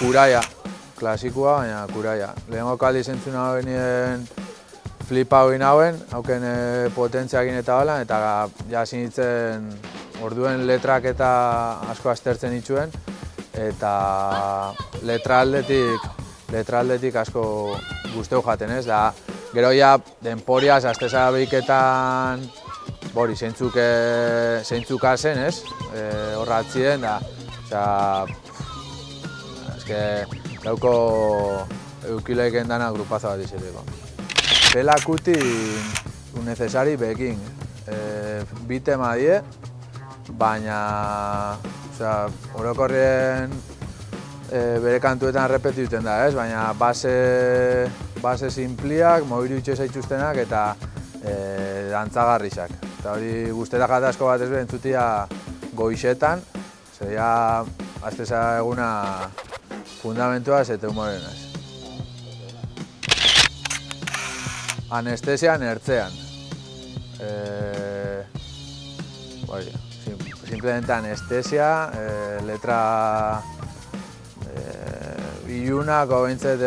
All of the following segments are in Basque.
Kuraia, klasikoa, baina Kuraia. Lehenko aldiz entzuna benien flipa hori nauen, hauken potentziakin eta bala, eta ja sinitzen orduen letrak eta asko aztertzen itxuen, eta letra aldetik asko guzteu jaten, ez? Da, gero ja denporiaz, azteza behiketan, bori, zeintzuka zen, ez? Horratzien, da, eske, dauko eukileiken dana grupazo bat izeteko. Pelakuti unnecesari bekin. Bi tema die, baina orokorrien bere kantuetan repetituten da, ez? Baina base simpliak, mobilu itxo zaituztenak eta dantzagarrisak. Eta hori guzteta jata asko bat ez behar entzutia goixetan, zeia azteza eguna fundamentuaz eta humorenaz. Anestesian ertzean. Simplemente anestesia, letra ilunako behintzet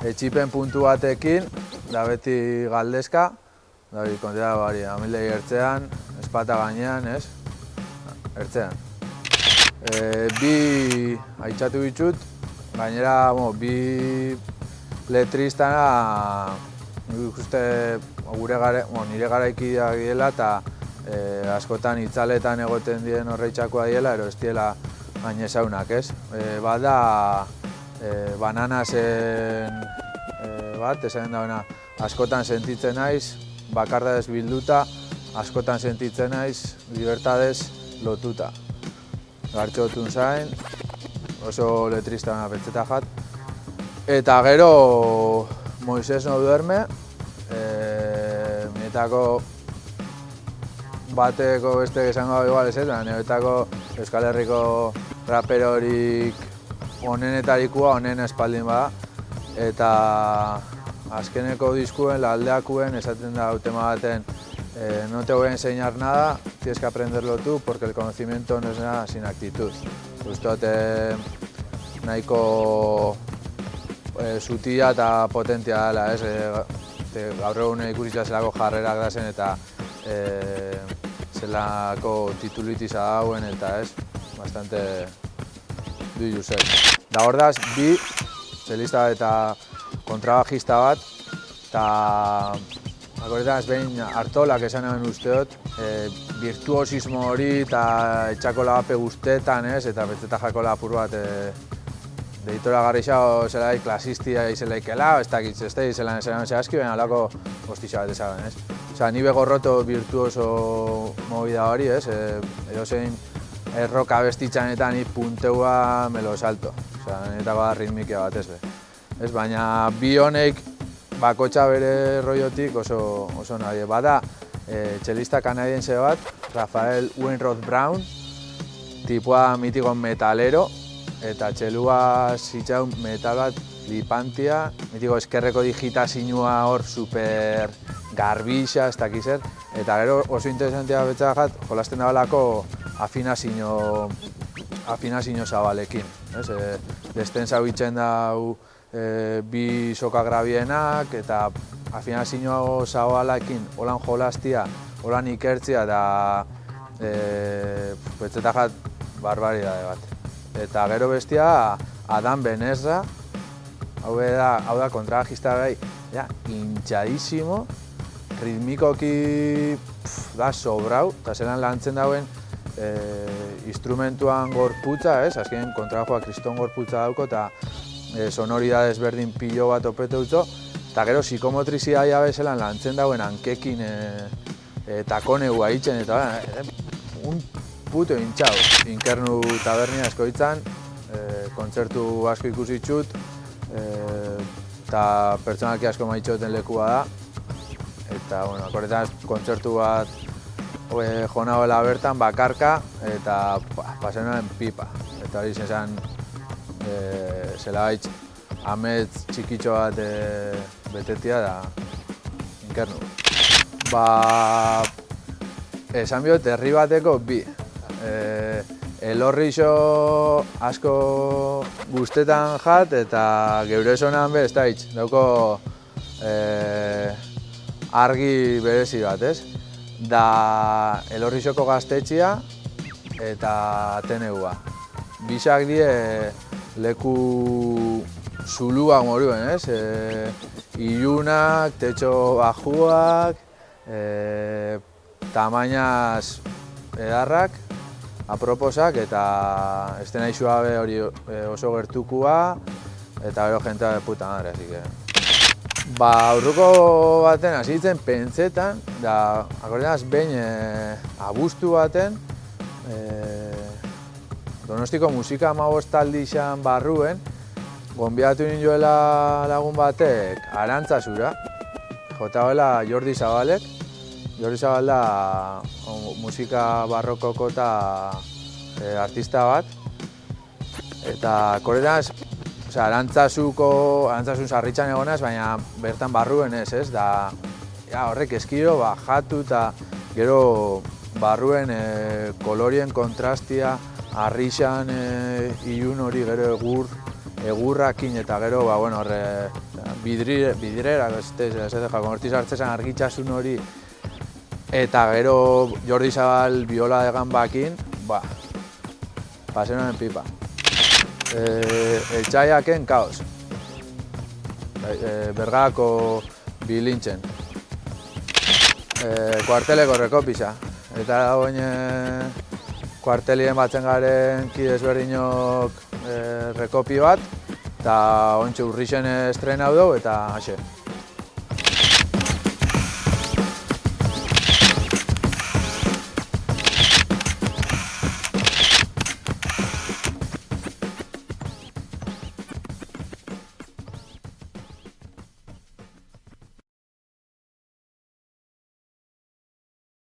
etxipen puntu batekin, da beti galdezka, da hori kontera bari, amildegi ertzean, espata gainean, ez? Ertzean. Bi haitxatu ditut, gainera bi letristana uste nire garaikideak diela eta askotan itzaletan egoten diren horreitxakoa diela, ero ez diela gainezaunak, ez? Bada bananasen bat, esan dagoena, askotan sentitzen naiz, bakardadez bilduta, askotan sentitzen naiz, libertadez lotuta. Gartxotun zain, oso letrista bana pentseta jat. Eta gero Moises no duerme, niretako bateko beste esango igual ez, niretako Euskal Herriko raperorik onenetarikoa, onen espaldin bada. Eta azkeneko diskuen, aldeakuen, esaten da tema baten, no te voy a enseñar nada, tienes que aprenderlo tú, porque el conocimiento no es nada sin actitud. Justot nahiko zutia eta potentia dela, ez? Gaur egun ikusitza zelako jarrerak da zen eta zelako titulitiza dauen eta ez, bastante do yourself. Da hordaz, bi txelista eta kontrabajista bat, eta akordetan ez behin Artolak esan hemen usteot, virtuosismo hori eta etxakola bape guztetan, ez? Eta betzeta jakola apur bat deitora garrixao zelaik klasistia izelaikela, ez dakitz, ez da izelan esan zehazki, baina alako postitza bat ezagen, ez? Osa, ni begorroto virtuoso movida hori, ez? Edozein erroka bestitzanetan ni punteua me lo salto. Osa, niretako da ritmikia bat ez be. Ez, baina bi honek bakotxa bere rollotik oso nahi. Bada, txelista kanadiense bat, Rafael Wainwright Brown, tipua mitiko metalero, eta txelua zitzaun metal bat lipantia, mitiko eskerreko digitazioa hor super garbixa, ez dakiz zer, eta gero oso interesantia betxak jolasten dabalako afinazio zabalekin. Destensa bitzen dau bi soka grabienak eta afinazio zabalekin holan jolastia, holan ikertzia eta betxetak barbaridade bat. Eta gero bestia Adam Benezra, hau da kontrabajista bai, hintxadísimo, ritmikoki da sobrau, eta zelan lantzen dauen instrumentuan gorputza, ez? Azken kontrabajoa kriston gorputza dauko eta sonoridades berdin pilo bat opete dutzo, eta gero psikomotrizia bezelan lantzen dauen hankekin takonegu haitzen, eta un puto hintxau. Inkernu tabernia eskoitzan, kontzertu asko ikusi txut, eta pertsonalki asko maitxoten lekua da. Eta, bueno, akorretan kontzertu bat jonagoela bertan, bakarka, eta pasenaren pipa. Eta hori zen zela baitz amets txikitxo bat betetia da Inkernu. Esan biot, herri bateko bi. elorrixo asko guztetan jat, eta geure zonan be, ez da hitz, dauko argi berezi bat, ez? Da elorrixoko gaztetxia eta TNU-a. Bisak die leku zuluak moruen, ez? Ilunak, tetxo bajuak, tamainaz edarrak, aproposak, eta ez dena isuabe hori oso gertukua, eta gero jentea de puta madre, así que... Ba, aurruko baten hasi zen pentsetan, da, akordeanaz behin abuztu baten, Donostiko musika amabostaldi izan barruen, gonbiatu ninduela lagun batek Arantzazura, jota hola Jordi Zabalek. Jordi Zabal da musika barrokoko eta artista bat. Eta akordeanaz, Arantzazun sarritxan egonaz, baina bertan barruen ez, da horrek eskiro bajatu eta gero barruen kolorien kontrastia, arrixan ilun hori gero egurrakin eta gero bidrera, konvertiz hartzezan argitxasun hori, eta gero Jordi Zabal biola egan bakin, pasenoen pipa. Eltsaiaken kaos, Bergako bilintzen, kuarteleko rekopisa, eta dagoen kuartelien batzen garen kide ezberdinok rekopi bat, eta ontsa urrixen estrenau dugu, eta hase.